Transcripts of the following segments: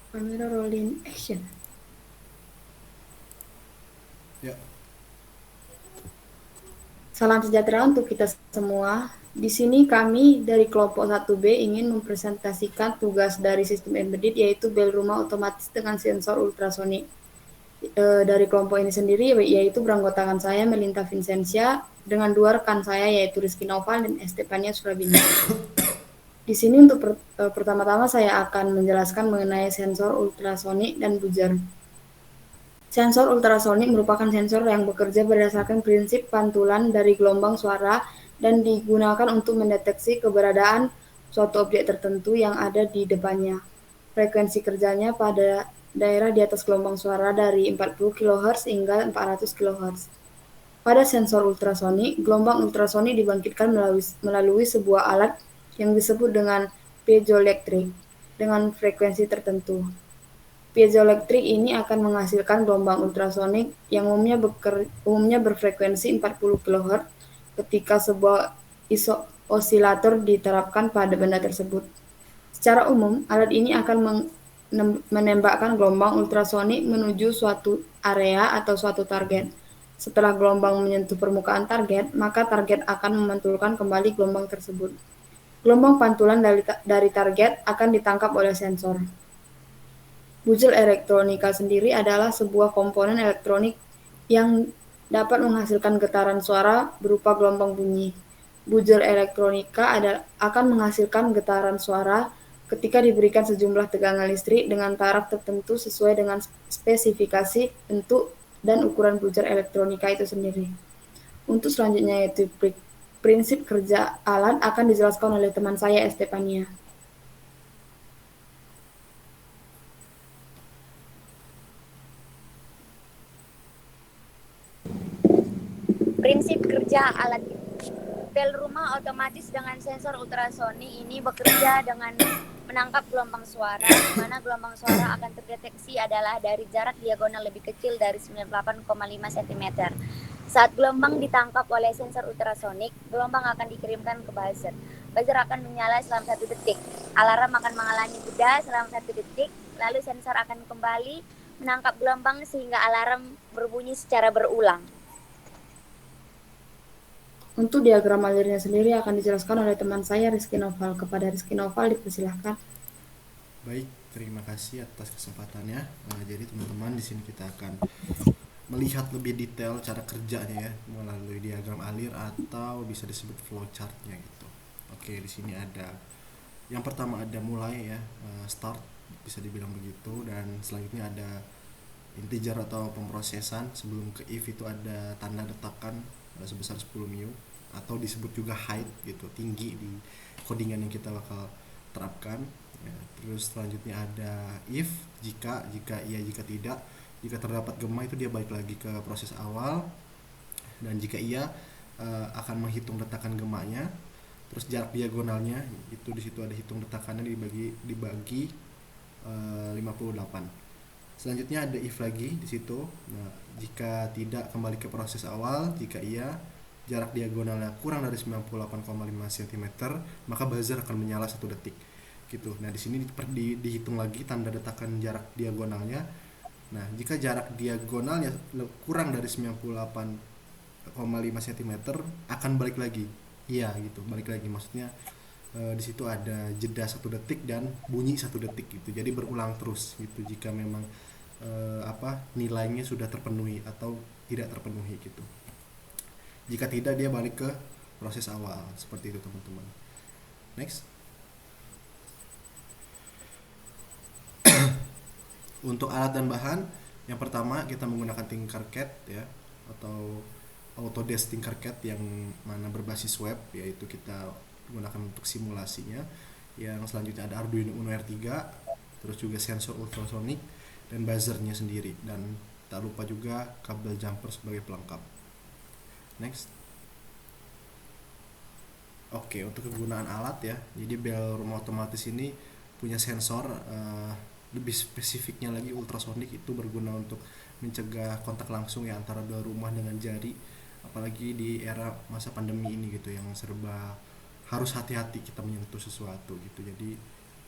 Kamera rolling action. Ya. Salam sejahtera untuk kita semua. Di sini kami dari kelompok 1B ingin mempresentasikan tugas dari sistem embedded yaitu bel rumah otomatis dengan sensor ultrasonik. Dari kelompok ini sendiri yaitu beranggotakan saya Melinta Vincentia dengan dua rekan saya yaitu Rizky Noval dan Estefania Surabina. Di sini untuk pertama-tama saya akan menjelaskan mengenai sensor ultrasonik dan buzzer. Sensor ultrasonik merupakan sensor yang bekerja berdasarkan prinsip pantulan dari gelombang suara dan digunakan untuk mendeteksi keberadaan suatu objek tertentu yang ada di depannya. Frekuensi kerjanya pada daerah di atas gelombang suara dari 40 kHz hingga 400 kHz. Pada sensor ultrasonik, gelombang ultrasonik dibangkitkan melalui sebuah alat yang disebut dengan piezoelektrik dengan frekuensi tertentu. Piezoelektrik ini akan menghasilkan gelombang ultrasonik yang umumnya berfrekuensi 40 kHz ketika sebuah osilator diterapkan pada benda tersebut. Secara umum, alat ini akan menembakkan gelombang ultrasonik menuju suatu area atau suatu target. Setelah gelombang menyentuh permukaan target, maka target akan memantulkan kembali gelombang tersebut. Gelombang pantulan dari target akan ditangkap oleh sensor. Buzzer elektronika sendiri adalah sebuah komponen elektronik yang dapat menghasilkan getaran suara berupa gelombang bunyi. Buzzer elektronika akan menghasilkan getaran suara ketika diberikan sejumlah tegangan listrik dengan taraf tertentu sesuai dengan spesifikasi bentuk dan ukuran buzzer elektronika itu sendiri. Untuk selanjutnya yaitu prinsip kerja alat akan dijelaskan oleh teman saya Estefania. Prinsip kerja alat bel rumah otomatis dengan sensor ultrasonik ini bekerja dengan menangkap gelombang suara, di mana gelombang suara akan terdeteksi adalah dari jarak diagonal lebih kecil dari 98,5 cm. Saat gelombang ditangkap oleh sensor ultrasonik, gelombang akan dikirimkan ke buzzer. Buzzer akan menyala selama 1 detik. Alarm akan mengalami jeda selama 1 detik, lalu sensor akan kembali menangkap gelombang sehingga alarm berbunyi secara berulang. Untuk diagram alirnya sendiri akan dijelaskan oleh teman saya Rizky Noval. Kepada Rizky Noval dipersilahkan. Baik, terima kasih atas kesempatannya. Jadi teman-teman di sini kita akan melihat lebih detail cara kerjanya ya melalui diagram alir atau bisa disebut flowchartnya gitu. Oke, di sini ada yang pertama ada mulai ya, start bisa dibilang begitu, dan selanjutnya ada integer atau pemrosesan. Sebelum ke if itu ada tanda detakan sebesar 10 mu atau disebut juga height gitu, tinggi di codingan yang kita bakal terapkan ya. Terus selanjutnya ada if, jika iya, jika tidak. Jika terdapat gema itu dia balik lagi ke proses awal, dan jika iya akan menghitung detakan gemanya. Terus jarak diagonalnya itu di situ ada hitung detakannya dibagi 58. Selanjutnya ada if lagi di situ. Nah, jika tidak kembali ke proses awal, jika iya jarak diagonalnya kurang dari 98,5 cm, maka buzzer akan menyala 1 detik. Gitu. Nah, di sini dihitung lagi tanda detakan jarak diagonalnya. Nah, jika jarak diagonalnya kurang dari 98,5 cm akan balik lagi. Iya gitu, balik lagi maksudnya di situ ada jeda 1 detik dan bunyi 1 detik gitu. Jadi berulang terus gitu jika memang nilainya sudah terpenuhi atau tidak terpenuhi gitu. Jika tidak dia balik ke proses awal seperti itu teman-teman. Next. Untuk alat dan bahan, yang pertama kita menggunakan Tinkercad ya, atau Autodesk Tinkercad yang mana berbasis web, yaitu kita gunakan untuk simulasinya. Yang selanjutnya ada Arduino Uno R3, terus juga sensor ultrasonic dan buzzernya sendiri, dan tak lupa juga kabel jumper sebagai pelengkap. Next. Oke, untuk kegunaan alat ya. Jadi bel rumah otomatis ini punya sensor, lebih spesifiknya lagi ultrasonic itu berguna untuk mencegah kontak langsung ya antara dua rumah dengan jari, apalagi di era masa pandemi ini gitu yang serba harus hati-hati kita menyentuh sesuatu gitu. Jadi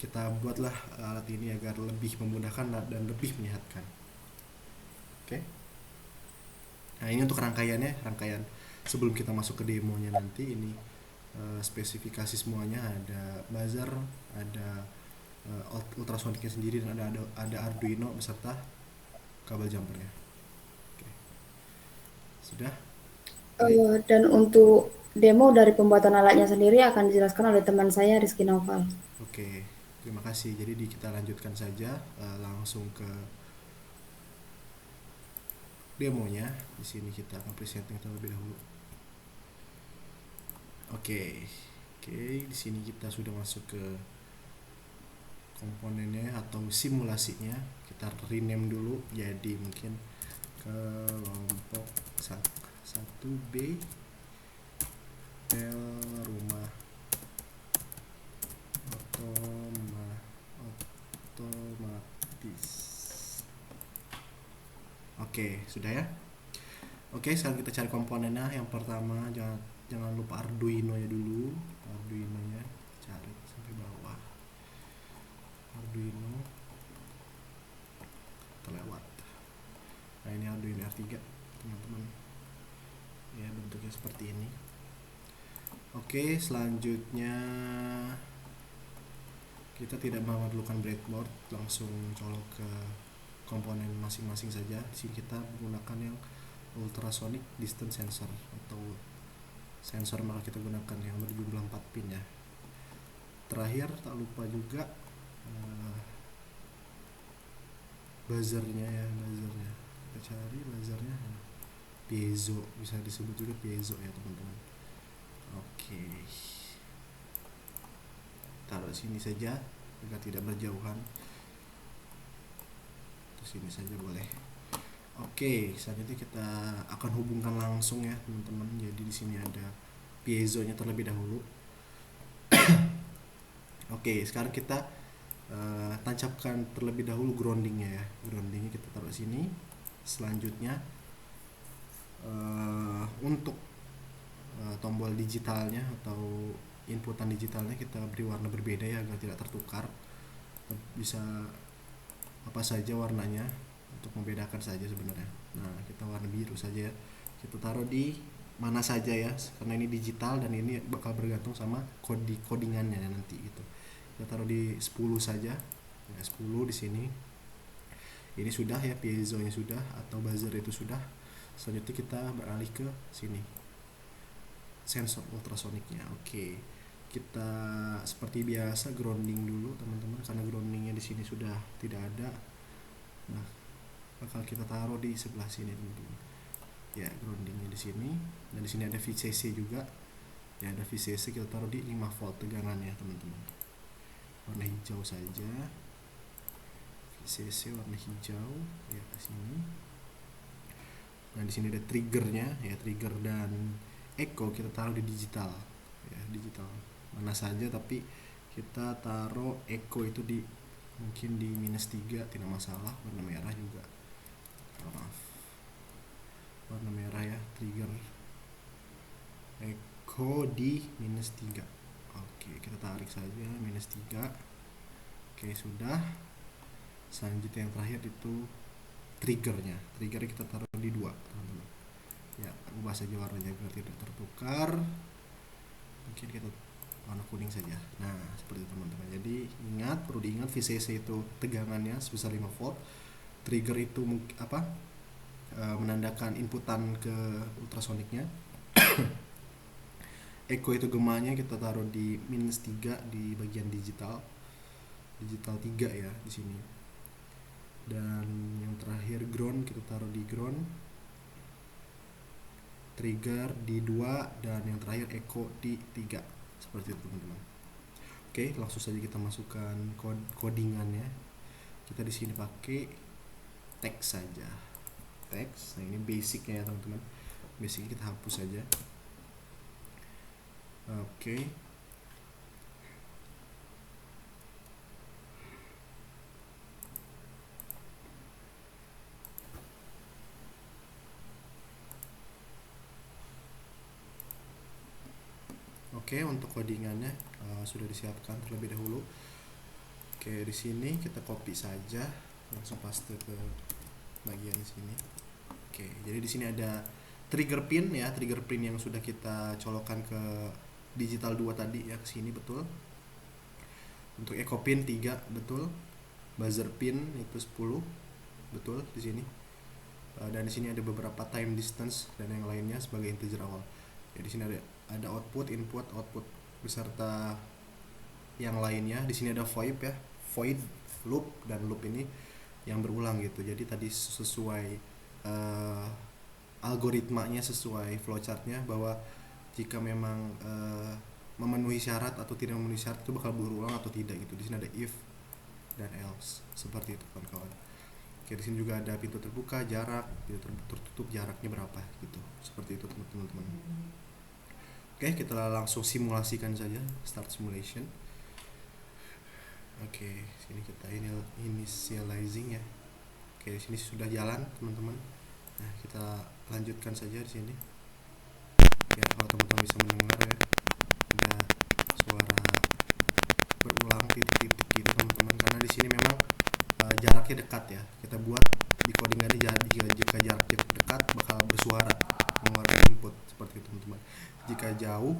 kita buatlah alat ini agar lebih memudahkan dan lebih menyehatkan. Oke. Nah, ini untuk rangkaiannya, rangkaian sebelum kita masuk ke demonya nanti. Ini spesifikasi semuanya, ada buzzer, ada ultrasonicnya sendiri, dan ada Arduino beserta kabel jumpernya. Oke. Sudah. Dan untuk demo dari pembuatan alatnya sendiri akan dijelaskan oleh teman saya Rizky Noval. Oke, terima kasih. Jadi kita lanjutkan saja langsung ke demonya. Di sini kita akan presenting terlebih dahulu. Oke, di sini kita sudah masuk ke komponennya atau simulasinya. Kita rename dulu jadi mungkin kelompok 1B pel rumah otomatis. Oke, sudah ya. Oke, sekarang kita cari komponennya. Yang pertama, jangan lupa Arduino ya dulu. Arduino nya cari sampai bawah. Arduino terlewat. Nah, ini Arduino R3, teman-teman. Ya, bentuknya seperti ini. Oke, selanjutnya kita tidak memerlukan breadboard, langsung colok ke komponen masing-masing saja. Di sini kita menggunakan yang ultrasonic distance sensor atau sensor, maka kita gunakan yang berjumlah 4 pin ya. Terakhir tak lupa juga buzzernya ya, kita cari buzzernya, piezo, bisa disebut juga piezo ya teman-teman. Oke, taruh sini saja agar tidak berjauhan, terus sini saja boleh. Oke, selanjutnya kita akan hubungkan langsung ya teman-teman. Jadi di sini ada piezonya terlebih dahulu. Oke, sekarang kita tancapkan terlebih dahulu groundingnya ya. Groundingnya kita taruh sini. Selanjutnya untuk tombol digitalnya atau inputan digitalnya kita beri warna berbeda ya agar tidak tertukar. Bisa apa saja warnanya untuk membedakan saja sebenarnya. Nah, kita warna biru saja ya. Kita taruh di mana saja ya, karena ini digital dan ini bakal bergantung sama codingannya nanti gitu. Kita taruh di 10 saja. Ya, 10 di sini. Ini sudah ya, piezonya sudah atau buzzer itu sudah. Selanjutnya kita beralih ke sini. Sensor ultrasonicnya. Oke. Kita seperti biasa grounding dulu teman-teman, karena groundingnya di sini sudah tidak ada. Nah, bakal kita taruh di sebelah sini teman-teman. Ya, groundingnya di sini, dan di sini ada VCC juga. Ya, ada VCC, kita taruh di 5 volt tegangannya teman-teman. Warna hijau saja. VCC warna hijau ya di sini. Nah, di sini ada triggernya ya, trigger dan echo kita taruh di digital. Ya, digital mana saja, tapi kita taruh echo itu di mungkin di -3 tidak masalah. Warna merah juga, maaf, warna merah ya, trigger echo di -3. Oke, kita tarik saja -3. Oke, sudah. Selanjutnya yang terakhir itu triggernya kita taruh di 2 teman-teman ya. Ubah saja warnanya agar tidak tertukar, mungkin kita warna kuning saja. Nah, seperti itu teman-teman. Jadi perlu diingat VCC itu tegangannya sebesar 5 volt. Trigger itu menandakan inputan ke ultrasonicnya. Echo itu gemanya kita taruh di -3 di bagian digital 3 ya di sini. Dan yang terakhir ground kita taruh di ground, trigger di 2, dan yang terakhir echo di 3. Seperti itu teman-teman. Oke, langsung saja kita masukkan codingannya. Kita di sini pakai teks saja. Teks. Nah, ini basicnya ya teman-teman. Basicnya kita hapus saja. Oke. Oke, untuk codingannya sudah disiapkan terlebih dahulu. Oke, di sini kita copy saja, langsung paste ke bagian sini. Oke, jadi di sini ada trigger pin ya, trigger pin yang sudah kita colokkan ke digital 2 tadi ya, ke sini betul. Untuk echo pin 3 betul. Buzzer pin itu 10 betul di sini. Dan di sini ada beberapa time distance dan yang lainnya sebagai integer awal. Ya, di sini ada output, input, output beserta yang lainnya. Di sini ada void ya, void, loop, dan loop ini yang berulang gitu. Jadi tadi sesuai algoritmanya, sesuai flowchartnya, bahwa jika memang memenuhi syarat atau tidak memenuhi syarat itu bakal berulang atau tidak gitu. Di sini ada if dan else, seperti itu kawan-kawan. Oke, di sini juga ada pintu terbuka, jarak, pintu tertutup, jaraknya berapa gitu. Seperti itu teman-teman. Oke, kita langsung simulasikan saja, start simulation. Oke, sini kita initializing ya. Oke, di sini sudah jalan teman-teman. Nah, kita lanjutkan saja di sini. Ya, kalau teman-teman bisa mendengar ya, ada suara berulang titik-titik gitu teman-teman, karena di sini memang jaraknya dekat ya. Kita buat di codingannya, jika jarak dekat bakal bersuara mengeluarkan input seperti itu teman-teman. Jika jauh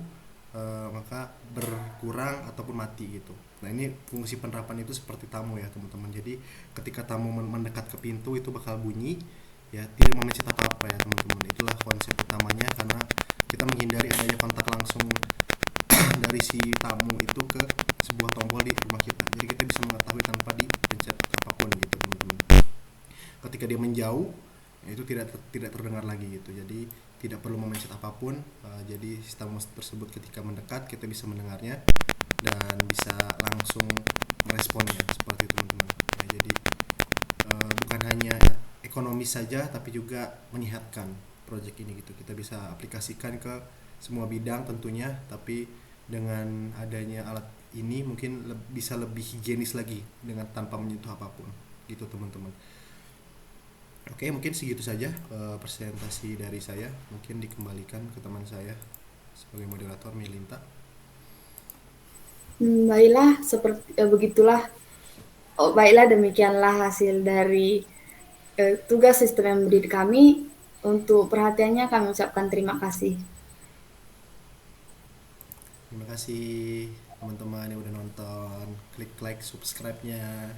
maka berkurang ataupun mati gitu. Nah, ini fungsi penerapan itu seperti tamu ya teman-teman. Jadi ketika tamu mendekat ke pintu itu bakal bunyi ya, tidak memencet apa-apa ya teman-teman. Itulah konsep utamanya, karena kita menghindari adanya kontak langsung dari si tamu itu ke sebuah tombol di rumah kita. Jadi kita bisa mengetahui tanpa dipencet apapun gitu teman-teman. Ketika dia menjauh itu tidak terdengar lagi gitu. Jadi tidak perlu memencet apapun. Jadi sistem tersebut ketika mendekat kita bisa mendengarnya dan bisa langsung meresponnya seperti itu teman-teman. Ya, jadi bukan hanya ekonomis saja tapi juga menyehatkan project ini gitu. Kita bisa aplikasikan ke semua bidang tentunya, tapi dengan adanya alat ini mungkin bisa lebih higienis lagi dengan tanpa menyentuh apapun gitu teman-teman. Oke, mungkin segitu saja presentasi dari saya. Mungkin dikembalikan ke teman saya sebagai moderator, Melinta. Baiklah, seperti begitulah. Oh, baiklah, demikianlah hasil dari tugas sistem embedded kami. Untuk perhatiannya kami ucapkan terima kasih. Terima kasih teman-teman yang udah nonton. Klik like subscribe-nya.